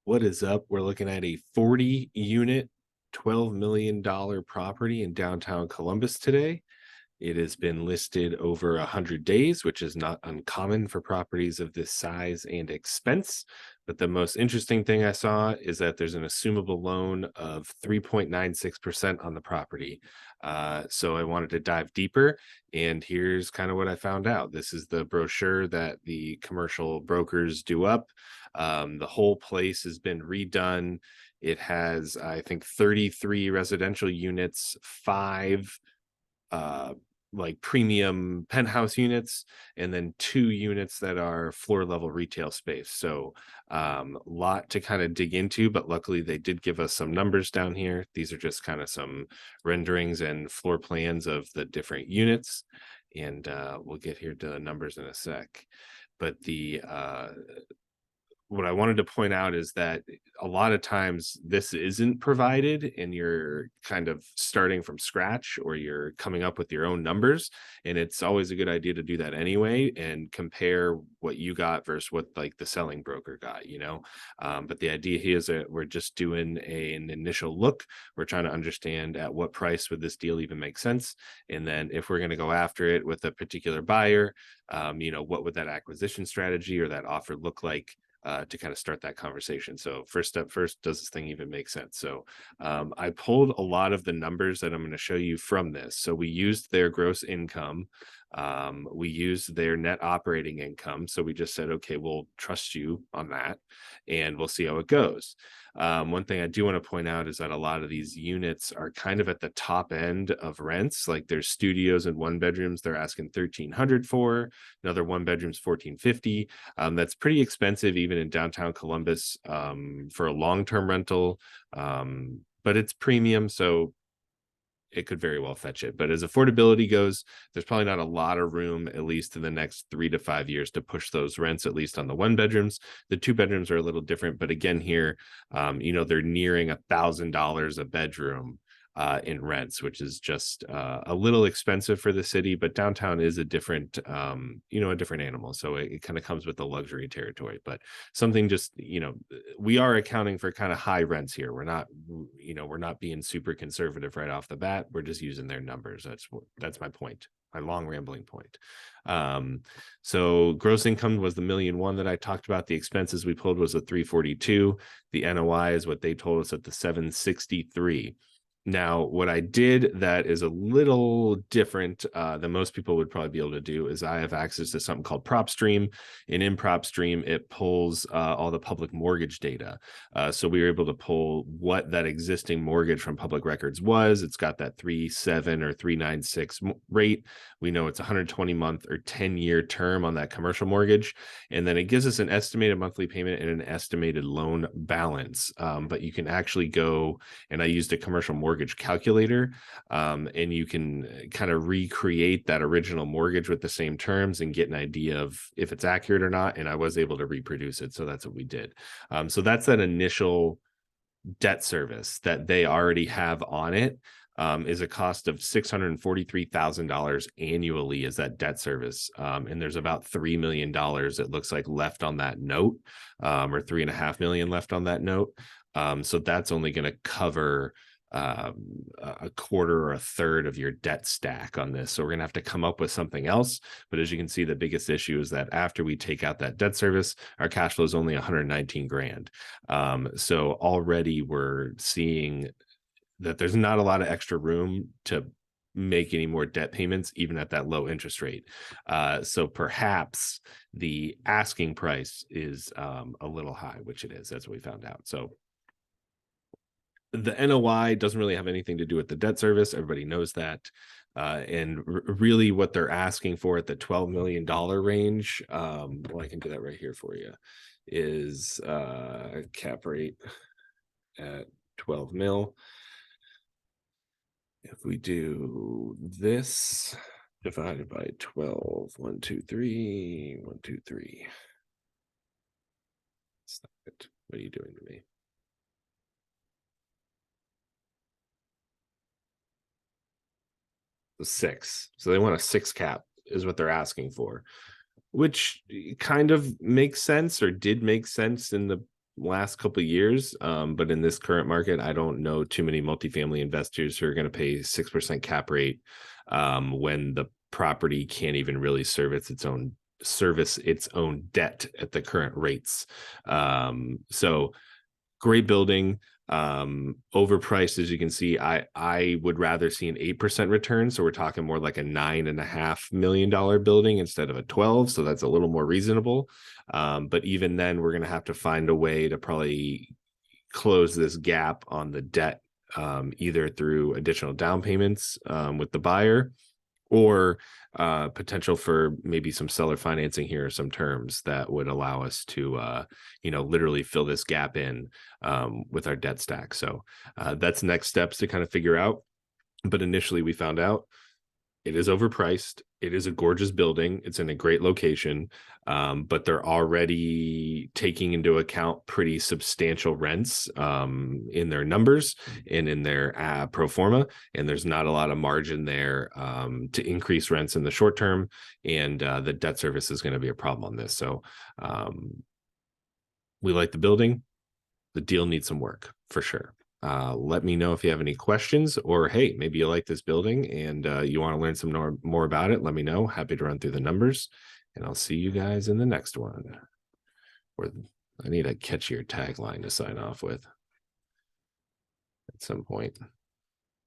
What is up? We're looking at a 40 unit, $12 million property in downtown Columbus today. It has been listed over 100 days, which is not uncommon for properties of this size and expense. But the most interesting thing I saw is that there's an assumable loan of 3.96% on the property. So I wanted to dive deeper, and here's kind of what I found out. This is the brochure that the commercial brokers do up. The whole place has been redone. It has, I think, 33 residential units, five uh like premium penthouse units, and then 2 units that are floor level retail space. So lot to kind of dig into, but luckily they did give us some numbers down here. These are just kind of some renderings and floor plans of the different units, and we'll get here to the numbers in a sec. But the what I wanted to point out is that a lot of times this isn't provided and you're kind of starting from scratch, or you're coming up with your own numbers. And it's always a good idea to do that anyway and compare what you got versus what like the selling broker got. But the idea here is that we're just doing an initial look. We're trying to understand at what price would this deal even make sense. And then if we're going to go after it with a particular buyer, what would that acquisition strategy or that offer look like to kind of start that conversation. So first step first, does this thing even make sense? So I pulled a lot of the numbers that I'm going to show you from this. So we used their gross income. We used their net operating income. So we just said, okay, we'll trust you on that and we'll see how it goes. One thing I do want to point out is that a lot of these units are kind of at the top end of rents. Like there's studios and one bedrooms they're asking $1,300 for. Another one bedroom's $1,450. That's pretty expensive even in downtown Columbus for a long-term rental. But it's premium, so it could very well fetch it. But as affordability goes, there's probably not a lot of room, at least in the next 3 to 5 years, to push those rents, at least on the one bedrooms. The two bedrooms are a little different, but again, here, they're nearing $1,000 a bedroom in rents, which is just a little expensive for the city. But downtown is a different, a different animal. So it kind of comes with the luxury territory. But something just, we are accounting for kind of high rents here. We're not being super conservative right off the bat. We're just using their numbers. That's my point. My long rambling point. So gross income was the 1,000,001 that I talked about. The expenses we pulled was a 342. The NOI is what they told us at the 763. Now, what I did that is a little different than most people would probably be able to do is I have access to something called PropStream. And in PropStream, it pulls all the public mortgage data. So we were able to pull what that existing mortgage from public records was. It's got that 3.7 or 3.96 rate. We know it's 120-month or 10-year term on that commercial mortgage. And then it gives us an estimated monthly payment and an estimated loan balance. But you can actually go, and I used a commercial mortgage calculator, and you can kind of recreate that original mortgage with the same terms and get an idea of if it's accurate or not. And I was able to reproduce it. So that's what we did. So that's that initial debt service that they already have on it. Is a cost of $643,000 annually as that debt service. And there's about $3 million, it looks like, left on that note, or $3.5 million left on that note. So that's only going to cover a quarter or a third of your debt stack on this. So we're going to have to come up with something else. But as you can see, the biggest issue is that after we take out that debt service, our cash flow is only 119 grand. So already we're seeing that there's not a lot of extra room to make any more debt payments, even at that low interest rate. So perhaps the asking price is a little high, which it is. That's what we found out. So the NOI doesn't really have anything to do with the debt service. Everybody knows that. And really what they're asking for at the $12 million range, well, I can do that right here for you, is cap rate at 12 mil. If we do this divided by 12, 1, 2, 3, 1, 2, 3. Stop it. What are you doing to me? The 6. So they want a 6 cap is what they're asking for, which kind of makes sense, or did make sense in the last couple of years. But in this current market, I don't know too many multifamily investors who are going to pay 6% cap rate when the property can't even really service its own debt at the current rates. So great building, overpriced, as you can see. I would rather see an 8% return, so we're talking more like a $9.5 million building instead of a 12, so that's a little more reasonable. But even then, we're going to have to find a way to probably close this gap on the debt, either through additional down payments with the buyer, or potential for maybe some seller financing here, some terms that would allow us to literally fill this gap in with our debt stack. So that's next steps to kind of figure out. But initially we found out it is overpriced. It is a gorgeous building. It's in a great location, but they're already taking into account pretty substantial rents in their numbers and in their pro forma. And there's not a lot of margin there to increase rents in the short term. And the debt service is going to be a problem on this. So we like the building. The deal needs some work for sure. Let me know if you have any questions, or hey, maybe you like this building and you want to learn some more about it. Let me know. Happy to run through the numbers, and I'll see you guys in the next one. Or I need a catchier tagline to sign off with at some point.